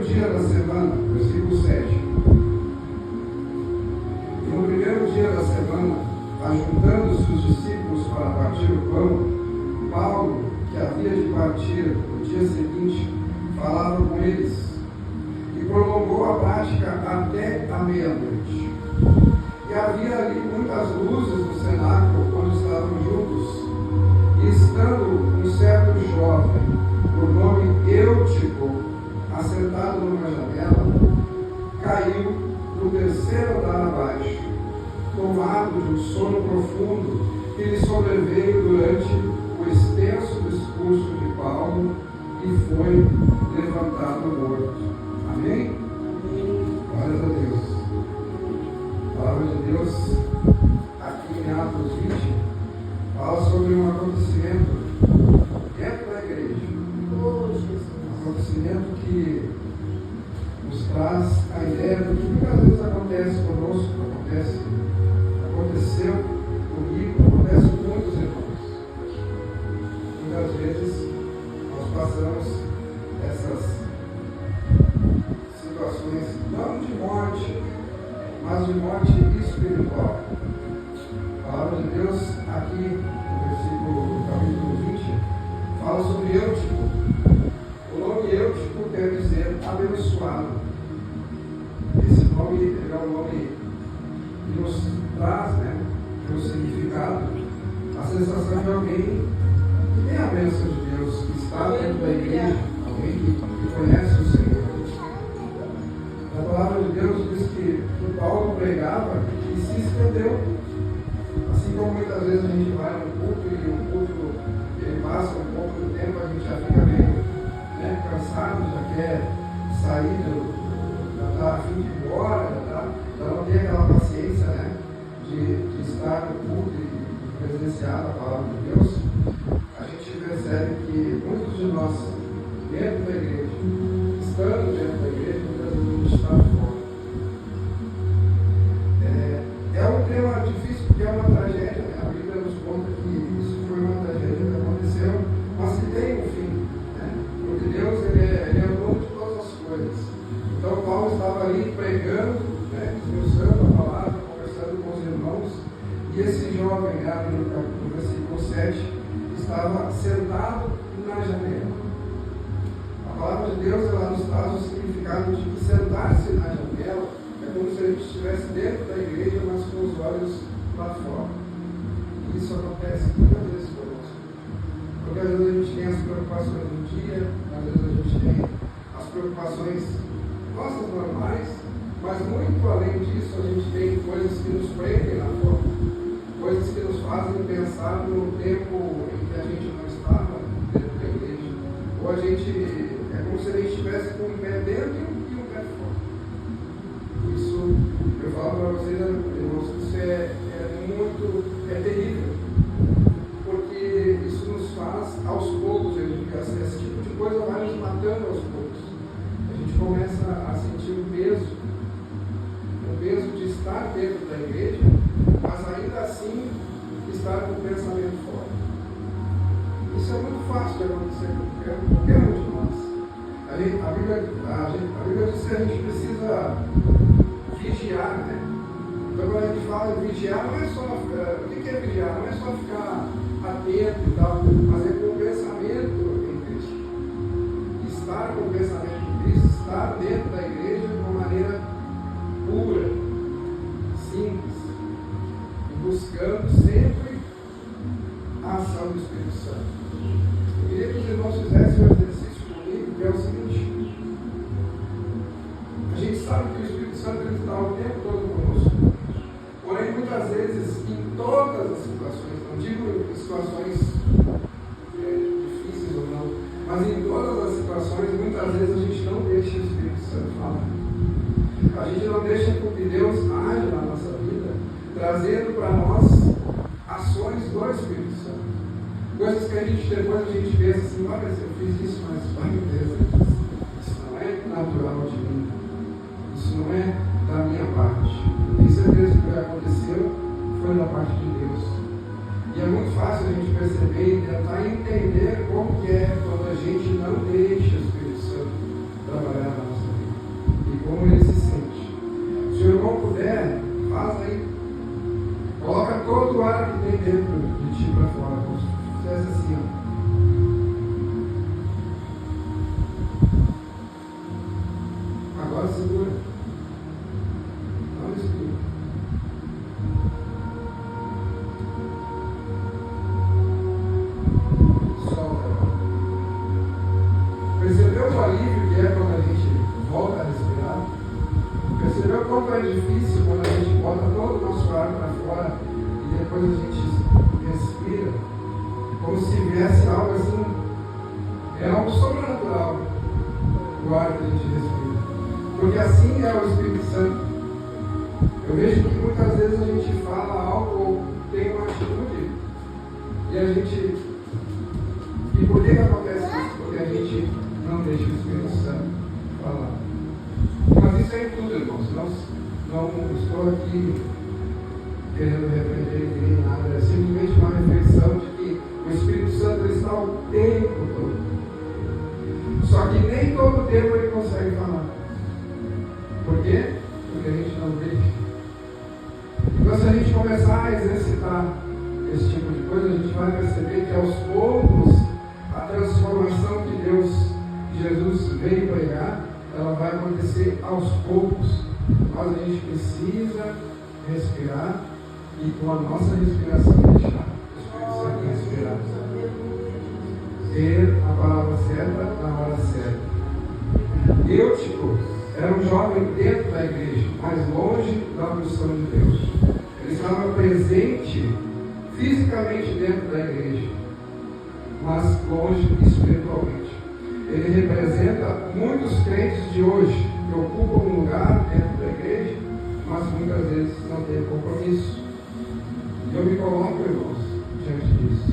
dia da semana, versículo 7. E no primeiro dia da semana, ajuntando-se os discípulos para partir o pão, Paulo, que havia de partir no dia seguinte, falava com eles e prolongou a prática até a meia-noite. E havia ali muitas luzes no cenáculo onde estavam juntos, e estando um certo jovem, por nome Eutico, assentado numa janela, caiu no terceiro andar abaixo, tomado de um sono profundo que lhe sobreveio durante o extenso discurso de Paulo, e foi levantado morto. Amém? Glória a Deus. A palavra de Deus, aqui em Atos 20, fala sobre um acontecimento dentro da igreja. Um acontecimento que nos traz a ideia do que muitas vezes acontece conosco, aconteceu comigo, acontece com muitos irmãos. Muitas vezes nós passamos essas situações não de morte, mas de morte espiritual. A palavra de Deus aqui no versículo, capítulo 20, fala sobre Eutico. O nome Eutico quer dizer abençoado. Esse nome é um nome que nos traz, um significado, a sensação de alguém que tem a bênção de Deus, que está dentro da igreja, alguém que conhece o Senhor. A palavra de Deus diz que o Paulo pregava e se estendeu. Assim como muitas vezes a gente vai no culto e o culto ele passa um pouco do tempo, a gente já fica meio cansado, já quer sair, já está a fim de ir embora, já não tem aquela paciência de estar no culto e presenciar a palavra de Deus. A gente percebe que muitos de nós, dentro da igreja, estando dentro da igreja, muitas vezes a gente está fora. É um tema difícil porque é uma tragédia, A Bíblia nos conta que isso foi uma tragédia que aconteceu, mas que tem um fim, Porque Deus ele é o dono de todas as coisas. Então Paulo estava ali pregando, esmiuçando a palavra, conversando com os irmãos, e esse jovem, no versículo 7, estava sentado na janela. A palavra de Deus ela nos traz o significado de que sentar-se na janela é como se a gente estivesse dentro da igreja, mas com os olhos lá fora. E isso acontece muitas vezes conosco. Porque às vezes a gente tem as preocupações do dia, às vezes a gente tem as preocupações nossas normais, mas muito além disso a gente tem coisas que nos prendem lá fora, coisas que nos fazem pensar no tempo em que a gente não estava dentro da igreja, ou a gente é como se a gente estivesse com um pé dentro e um pé fora. Isso, eu falo para vocês, irmãos, isso é terrível, porque isso nos faz aos poucos, esse tipo de coisa vai nos matando aos poucos. A gente começa a sentir o peso de estar dentro da igreja, mas ainda assim estar com o pensamento fora. Isso é muito fácil de acontecer com qualquer um de nós. A Bíblia diz que a gente precisa vigiar, Então quando a gente fala de vigiar, não é só, o que é vigiar? Não é só ficar atento e tal, mas é com o pensamento em Cristo. Estar com o pensamento em Cristo, estar dentro da igreja de uma maneira pura, simples, e buscando sempre a ação do Espírito Santo. Eu queria que os irmãos fizessem um exercício comigo, que é o seguinte: a gente sabe que o Espírito Santo ele está o tempo todo conosco, porém muitas vezes, em todas as situações, não digo situações difíceis ou não, mas em todas as situações, muitas vezes a gente não deixa o Espírito Santo falar. A gente não deixa que Deus age na nossa vida, trazendo para nós ações do Espírito Santo. Coisas que a gente depois pensa assim, olha, eu fiz isso, mas vai meu Deus, isso não é natural de mim, isso não é da minha parte. Tenho certeza que o que aconteceu foi da parte de Deus. E é muito fácil a gente perceber e tentar entender como que é quando a gente não deixa o Espírito Santo trabalhar na nossa vida. mais difícil quando a gente bota todo o nosso ar para fora e depois a gente respira, como se viesse algo assim, é algo sobrenatural o ar que a gente respira. Porque assim é o Espírito Santo. Eu vejo que muitas vezes a gente fala algo ou tem uma atitude e a gente. E por que acontece isso? Porque a gente não deixa o Espírito Santo falar. Mas isso é em tudo, irmãos. Não estou aqui querendo repreender ninguém, nada. É simplesmente uma reflexão de que o Espírito Santo está o tempo todo. Só que nem todo tempo ele consegue falar. Por quê? Porque a gente não deixa. Então, se a gente começar a exercitar esse tipo de coisa, a gente vai perceber que aos poucos a transformação que Deus, que Jesus veio pregar, ela vai acontecer aos poucos. Mas a gente precisa respirar e com a nossa respiração deixar o Espírito Santo respirar. Ter a palavra certa na hora certa. Eutico era um jovem dentro da igreja, mas longe da missão de Deus. Ele estava presente fisicamente dentro da igreja, mas longe espiritualmente. Ele representa muitos crentes de hoje que ocupam um lugar dentro da igreja, mas muitas vezes não têm compromisso. E eu me coloco, irmãos, diante disso.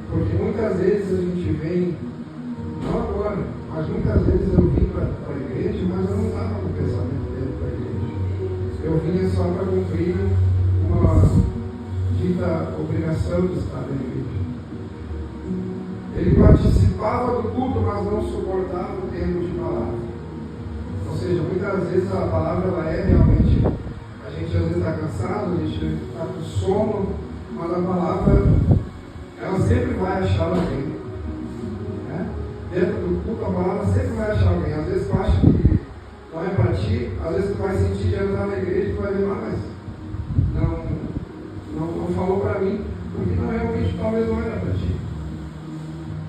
Porque muitas vezes a gente vem, não agora, mas muitas vezes eu vim para a igreja, mas eu não estava com o pensamento dentro da igreja. Eu vinha só para cumprir uma dita obrigação de estar na igreja. Ele participava do culto, mas não suportava o tempo de palavra. Ou seja, muitas vezes a palavra ela é realmente, a gente às vezes está cansado, a gente está com sono, mas a palavra ela sempre vai achar alguém. Né? Dentro do culto a palavra sempre vai achar alguém. Às vezes tu acha que não é para ti, às vezes tu vai sentir de entrar na igreja e tu vai ver, mas não falou para mim, porque não realmente talvez não era para ti.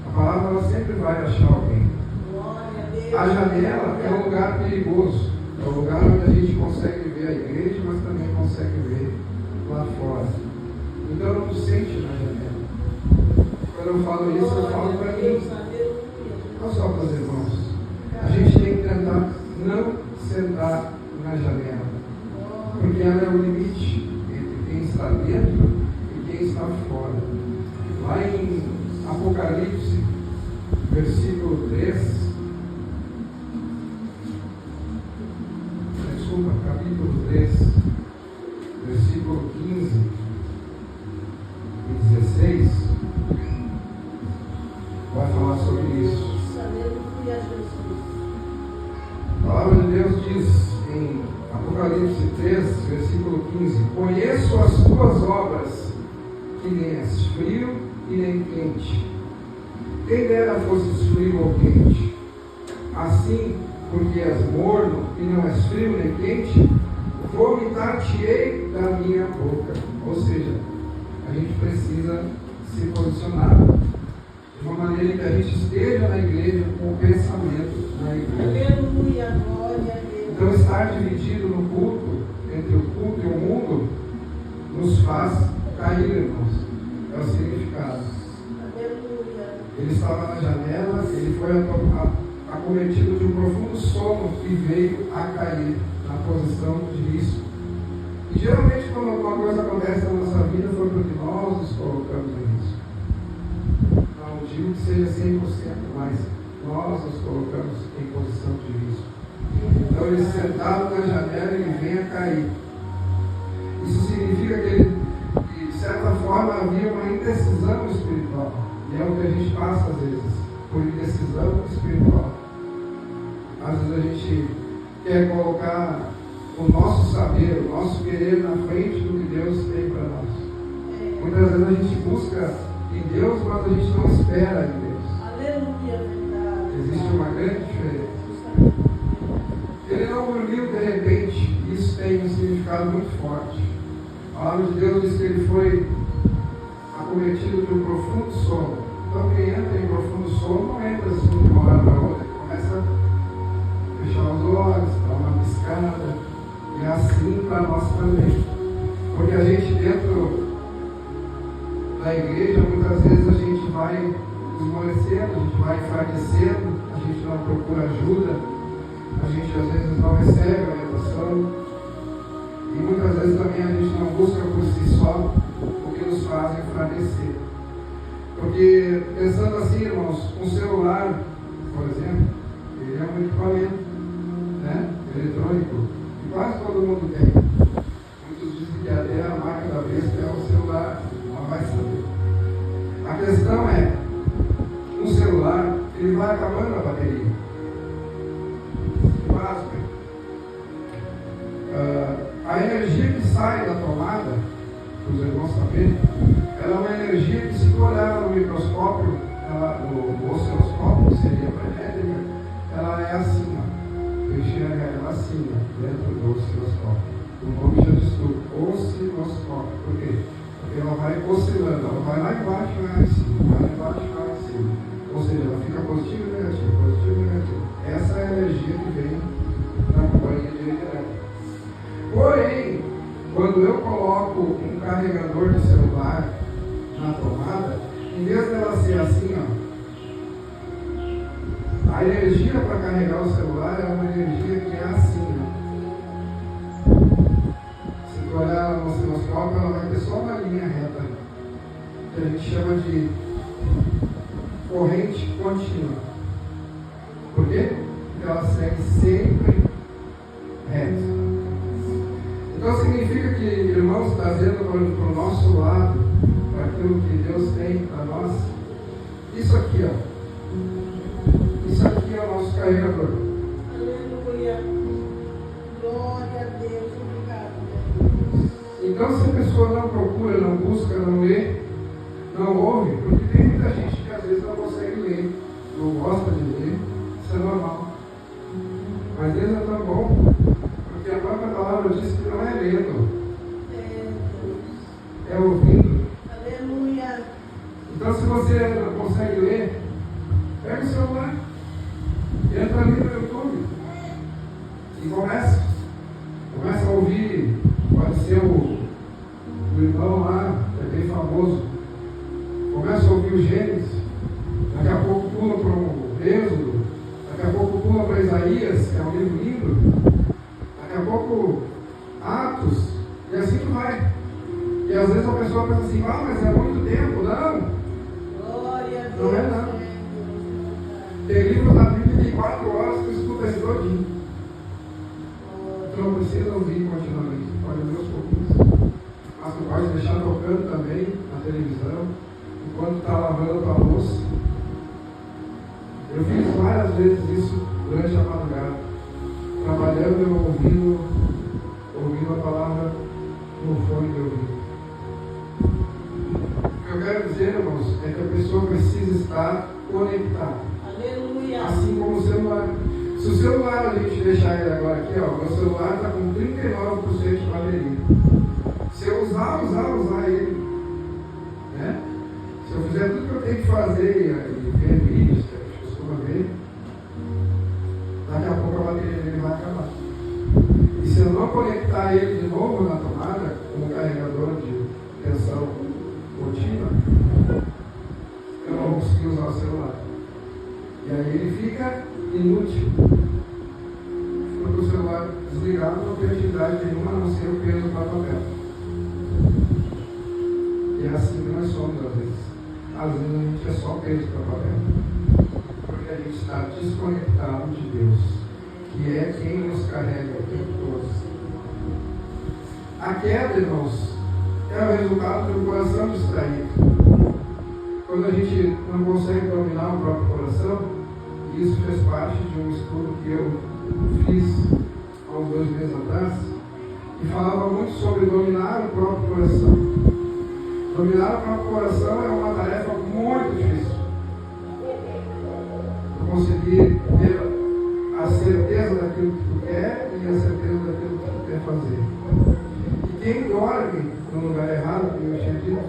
A palavra ela sempre vai achar alguém. A janela é um lugar perigoso. É um lugar onde a gente consegue ver a igreja, mas também consegue ver lá fora. Então não sente na janela. Quando eu falo isso, eu falo para mim, não só para os irmãos. A gente tem que tentar não sentar na janela, porque ela é o limite entre quem está dentro e quem está fora. Lá em Apocalipse, versículo 3, capítulo 3, versículo 15 e 16, vai falar sobre isso. A palavra de Deus diz em Apocalipse 3, versículo 15: Conheço as tuas obras, que nem és frio e nem quente. Quem dera fosses frio ou quente. Assim, porque és morno e não és frio nem quente, vomitar-te-ei da minha boca. Ou seja, a gente precisa se posicionar de uma maneira que a gente esteja na igreja com o pensamento na igreja. Aleluia, glória a Deus. Então, estar dividido no culto, entre o culto e o mundo, nos faz cair, irmãos. É o significado. Aleluia. Ele estava na janela, ele foi acometido de um profundo sono e veio a cair na posição de risco. E geralmente quando alguma coisa acontece na nossa vida foi porque nós nos colocamos em risco. Não digo que seja 100%, mas nós nos colocamos em posição de risco. Então ele sentado na janela ele vem a cair. Isso significa que de certa forma havia uma indecisão espiritual. E é o que a gente passa às vezes, por indecisão espiritual. Às vezes a gente quer colocar o nosso saber, o nosso querer na frente do que Deus tem para nós. Muitas vezes a gente busca em Deus, mas a gente não espera em Deus. Aleluia, verdade. Existe uma grande diferença. Ele não dormiu de repente, isso tem um significado muito forte. A palavra de Deus diz que ele foi acometido de um profundo sono. Então quem entra em profundo sono não entra assim de uma hora para outra, ele começa a fechar os olhos, dar uma piscada, e é assim enfraquecendo, a gente vai enfraquecendo, a gente não procura ajuda, a gente às vezes não recebe orientação, e muitas vezes também a gente não busca por si só o que nos faz enfraquecer. Porque, pensando assim, irmãos, um celular, por exemplo, ele é um equipamento, né, eletrônico, que quase todo mundo tem. Muitos dizem que até a marca da vez é o celular, não vai saber. A questão é, um celular, ele vai acabando a bateria. Básico. A energia que sai da tomada, os irmãos saberem, ela é uma energia que, se tu olhar no microscópio, no osciloscópio, que seria para elétrica, ela é assim, ó. Eu enxergo ela assim, ó, dentro do osciloscópio. O nome já diz tudo, osciloscópio. Por quê? Porque ela vai oscilando, ela vai lá embaixo e lá em cima, vai lá embaixo e lá em cima. Ou seja, ela fica positiva e negativa, positiva e negativa. Essa é a energia que vem da companhia de elétrica. Porém, quando eu coloco um carregador de celular na tomada, em vez dela ser assim, ó, a energia para carregar o celular é uma energia que é assim, ó. Se tu olhar no osciloscópio, ela vai ter só uma linha reta, que a gente chama de corrente contínua. Por quê? Porque ela segue sempre reta. Então significa que, irmãos, trazendo para o nosso lado, para aquilo que Deus tem para nós, isso aqui, ó. Isso aqui é o nosso carregador. Aleluia. Glória a Deus. Obrigado. Então, se a pessoa não procura, não busca, não lê, não ouve, porque tem muita gente que às vezes não consegue ler, não gosta de ler, isso é normal. Mas Deus é tão bom, porque a própria palavra diz que não é lendo, é ouvindo. Aleluia. Então, se você não consegue ler, pega o celular, entra ali no YouTube e começa a ouvir. Pode ser o irmão lá, que é bem famoso, começa a ouvir o Gênesis, daqui a pouco pula para o Êxodo, daqui a pouco pula para Isaías, que é um livro lindo, daqui a pouco Atos, e assim tu vai. E às vezes a pessoa pensa assim, mas é muito tempo. Não, Glória a Deus. não é não. Tem livro da Bíblia de 4 horas que tu escuta esse todinho. Tu não precisa ouvir continuamente, tu pode ouvir aos pouquinhos. Mas tu pode deixar tocando também na televisão, enquanto está lavando a louça. Eu fiz várias vezes isso durante a madrugada, trabalhando e ouvindo a palavra no fone de ouvido. O que eu quero dizer, irmãos, é que a pessoa precisa estar conectada. Aleluia. Assim como o celular. Se o celular a gente deixar ele agora aqui, ó, meu celular está com 39% de bateria. Se eu usar ele, né? Se eu fizer tudo que eu tenho que fazer e ver vídeos, que a gente costuma ver, daqui a pouco a bateria dele vai acabar. E se eu não conectar ele de novo na tomada, com um carregador de tensão contínua, eu não vou conseguir usar o celular. E aí ele fica inútil. Porque o celular desligado não tem atividade nenhuma, a não ser o peso do papel. E é assim que nós somos às vezes. Às vezes a gente é só peso para papel. Porque a gente está desconectado de Deus, que é quem nos carrega o tempo todo. A queda, irmãos, é o resultado do coração distraído. Quando a gente não consegue dominar o próprio coração, isso fez parte de um estudo que eu fiz há uns 2 meses atrás, e falava muito sobre dominar o próprio coração. Dominar o próprio coração é uma tarefa muito difícil. Conseguir ter a certeza daquilo que tu quer e a certeza daquilo que tu quer fazer. E quem dorme no lugar errado, como eu tinha dito,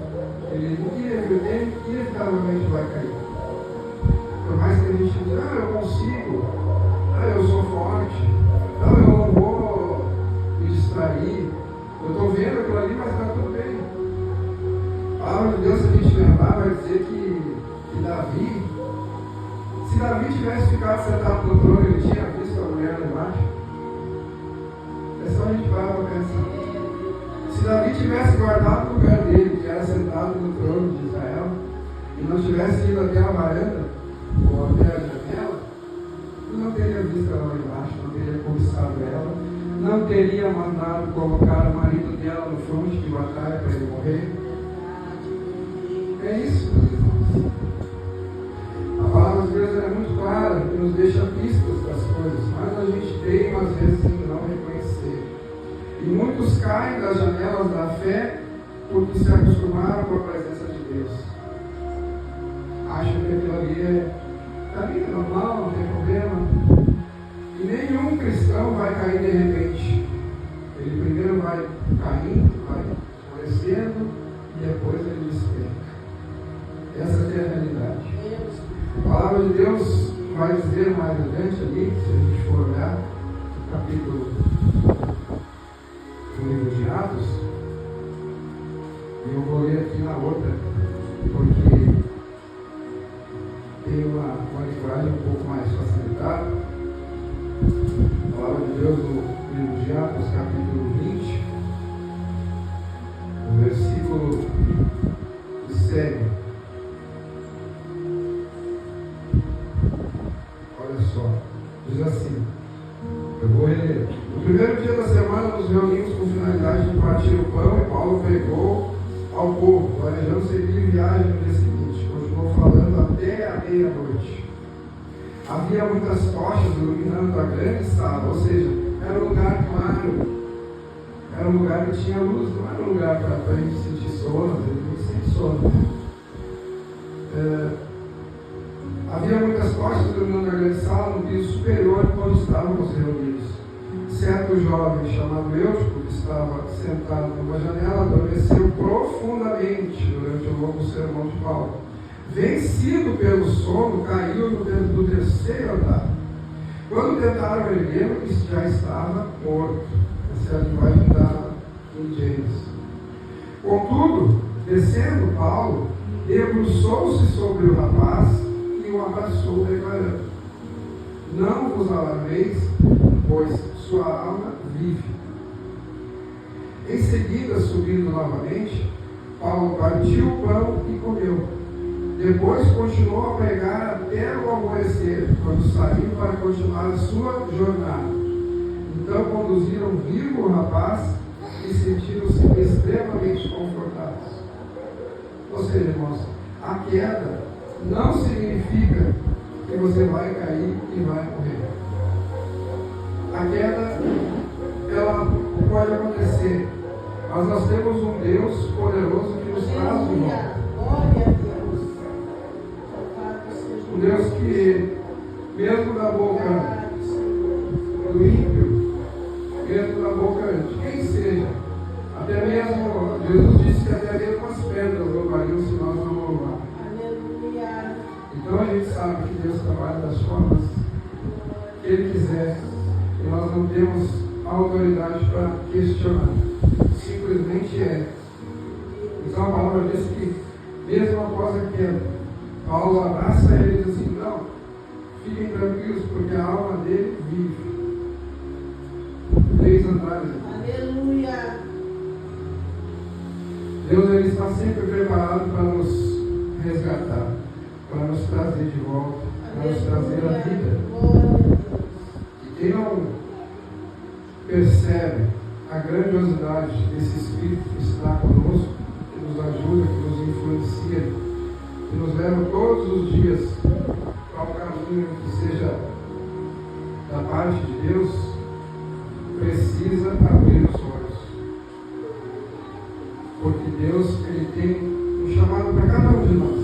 ele inevitavelmente vai cair. Por mais que a gente diga, eu consigo, eu sou forte, eu não vou me distrair, eu estou vendo aquilo ali, mas está tudo bem. A palavra de Deus, se a gente lembrar, vai dizer que Davi, Davi tivesse ficado sentado no trono, ele tinha visto a mulher lá embaixo. É só a gente parar para pensar. Se Davi tivesse guardado o lugar dele, que era sentado no trono de Israel, e não tivesse ido até a varanda, ou até a janela, ele não teria visto ela lá embaixo, não teria cobiçado ela, não teria mandado colocar o marido dela no fronte de batalha para ele morrer. É isso, meus irmãos. A palavra de Deus é muito clara e nos deixa pistas das coisas, mas a gente teima às vezes em não reconhecer. E muitos caem das janelas da fé porque se acostumaram com a presença de Deus. Acham que aquilo ali é normal, não tem problema. E nenhum cristão vai cair de repente. Ele primeiro vai caindo, vai florescendo e depois ele despenca. Essa é a realidade. A palavra de Deus vai dizer mais adiante ali, se a gente for olhar no capítulo do livro de Atos, e eu vou ler aqui na outra, porque tem uma linguagem um pouco mais facilitada. A palavra de Deus no livro de Atos, capítulo 20, no versículo que segue. Olha só, diz assim, eu vou reler. No primeiro dia da semana nos reunimos com finalidade de partir o pão e Paulo pregou ao povo, planejando seguir viagem no dia seguinte. Continuou falando até a meia-noite. Havia muitas tochas iluminando a grande sala, ou seja, era um lugar claro, era um lugar que tinha luz, não era um lugar para a gente sentir sono, a gente sente sono. Havia muitas tochas iluminando a grande sala no piso superior quando estávamos reunidos. Certo jovem chamado Eutico, que estava sentado numa janela, adormeceu profundamente durante o longo sermão de Paulo. Vencido pelo sono, caiu do terceiro andar. Quando tentaram erguê-lo, já estava morto. Essa é a linguagem da King James. Contudo, descendo Paulo, debruçou-se sobre o rapaz e o abraçou, declarando: não vos alarmeis, pois sua alma vive. Em seguida, subindo novamente, Paulo partiu o pão e comeu. Depois continuou a pregar até o alvorecer, quando saiu para continuar a sua jornada. Então conduziram vivo o rapaz e sentiram-se extremamente confortados. Ou seja, irmãos, a queda não significa que você vai cair e vai morrer. A queda, ela pode acontecer, mas nós temos um Deus poderoso que nos traz de volta. Glória a Deus. Um Deus que, mesmo da boca do ímpio, mesmo da boca de quem seja, até mesmo, Jesus disse que até mesmo as pedras louvariam se nós não louvarmos. Aleluia. Então a gente sabe que Deus trabalha das formas que Ele quiser, e nós não temos autoridade para questionar. Simplesmente é. Então a palavra diz que, mesmo após a queda, Paulo abraça ele e diz assim: não, fiquem tranquilos, porque a alma dele vive. 3 andares. Aleluia. Deus, Ele está sempre preparado para nos resgatar, para nos trazer de volta, para nos trazer a vida. E quem não percebe a grandiosidade desse Espírito que está conosco, que nos ajuda, que nos influencia, que nos leva todos os dias para um caminho que seja da parte de Deus, precisa abrir os olhos. Porque Deus, Ele tem um chamado para cada um de nós.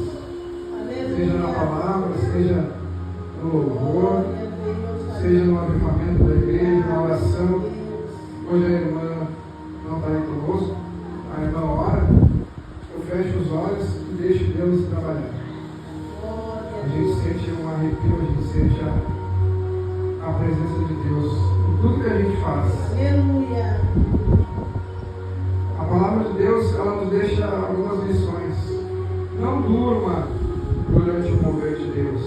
Seja na palavra, seja no louvor, seja no avivamento da igreja, na oração. Hoje a irmã não está aí conosco, a irmã ora, eu fecho os olhos e deixo Deus trabalhar. A gente sente um arrepio, a gente sente a presença de Deus em tudo que a gente faz. Aleluia. A palavra de Deus, ela nos deixa algumas lições. Não durma durante o mover de Deus.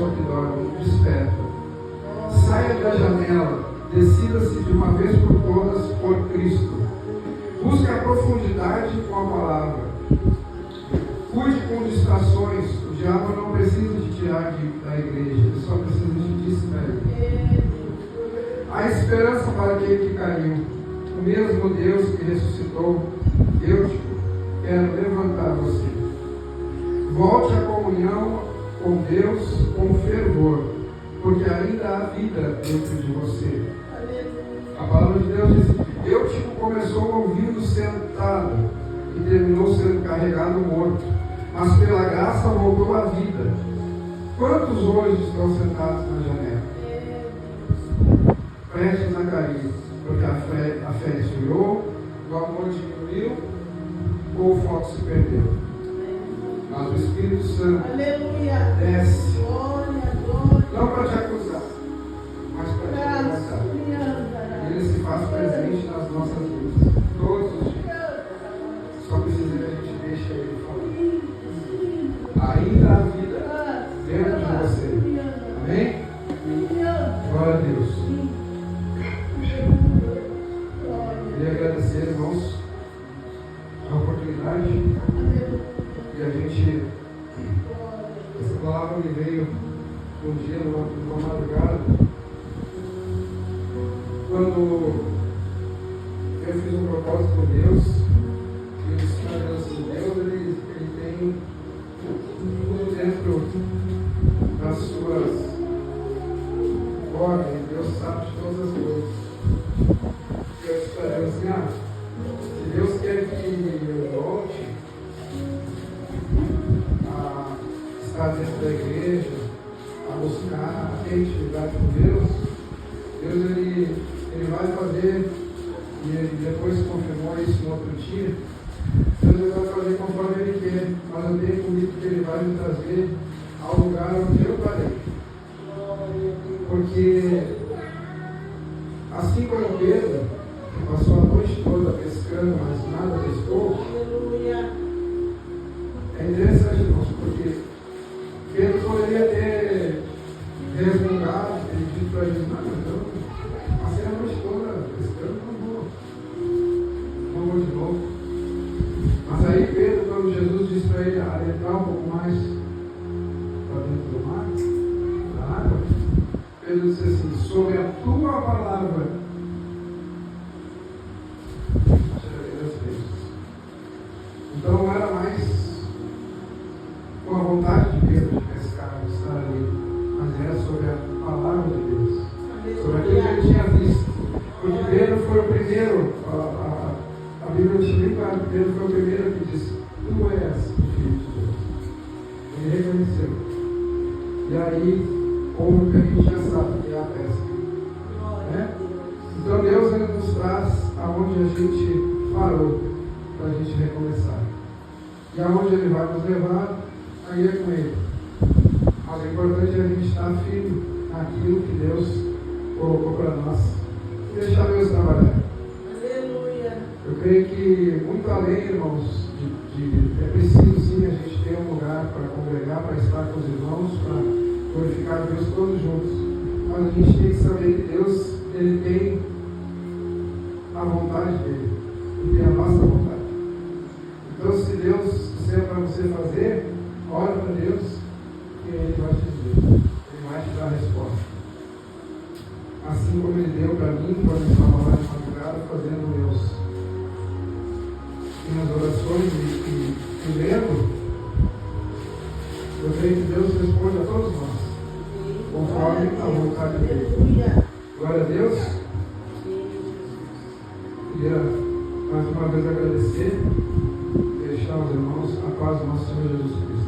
pessoa que dorme, desperta. Saia da janela, decida-se de uma vez por todas por Cristo. Busque a profundidade com a palavra. Cuide com distrações. O diabo não precisa te tirar da igreja, ele só precisa te distrair. Há esperança para aquele que caiu. O mesmo Deus que ressuscitou Eutico quer levantar você. Volte à comunhão com Deus com fervor, porque ainda há vida dentro de você. A palavra de Deus diz: Eutico começou ouvindo sentado e terminou sendo carregado morto, mas pela graça voltou à vida. Quantos hoje estão sentados na janela? Prestes a cair, porque a fé esfriou, o amor diminuiu ou o foco se perdeu. Mas o Espírito Santo desce, não para te acusar, mas para te levantar. Ele se faz presente nas nossas vidas, todos os dias. Só precisa que a gente deixe ele falar. Ainda há vida dentro de você. Amém? Glória a Deus. Queria agradecer, irmãos, a oportunidade. E a gente, essa palavra me veio um dia, numa madrugada, quando eu fiz um propósito com Deus, e eu disse para Deus assim: Deus, ele tem tudo dentro das suas ordens, Deus sabe de todas as coisas. Eu disse para Deus assim: se Deus quer que eu volte a estar dentro da igreja, a buscar a intimidade com Deus, Deus ele vai fazer, e ele depois confirmou isso no outro dia. Deus vai fazer conforme Ele quer, mas eu tenho comigo que Ele vai me trazer ao lugar onde eu parei. Porque assim como Pedro, que passou a noite toda pescando, mas nada pescou, é interessante, irmãos, porque Pedro poderia ter resmungado, ter dito para Jesus: não, passei a noite toda pescando, não vou de novo. Mas aí Pedro, quando Jesus disse para ele adentrar um pouco mais para dentro do mar, da água, Pedro disse assim: sobre a tua palavra tirarei das peixes. Então não era mais com a vontade de Pedro de pescar, de estar ali, mas era sobre a palavra de Deus, sobre aquilo que ele tinha visto. Porque Pedro foi o primeiro, a Bíblia diz bem claro que Pedro foi o primeiro que disse: tu és o Filho de Deus. Ele reconheceu. E aí, como que a gente já sabe que é a pesca. Né? Então Deus ele nos traz aonde a gente parou, para a gente recomeçar. E aonde Ele vai nos levar, aí é com Ele. Mas o importante é a gente estar firme naquilo que Deus colocou para nós. E deixar Deus trabalhar. Aleluia. Eu creio que muito além, irmãos, é preciso sim a gente ter um lugar para congregar, para estar com os irmãos, para glorificar a Deus todos juntos. Mas a gente tem que saber que Deus, Ele tem a vontade dEle. Ele tem a nossa vontade. Então, se Deus disser para você fazer, ore para Deus e Ele vai te dizer. Ele vai te dar a resposta. Assim como Ele deu para mim, quando eu estava lá de madrugada fazendo minhas orações e lendo, eu creio que Deus responde a todos nós, conforme a vontade dEle. Glória a Deus. Queria mais uma vez agradecer e deixar aos irmãos a paz do nosso Senhor Jesus Cristo.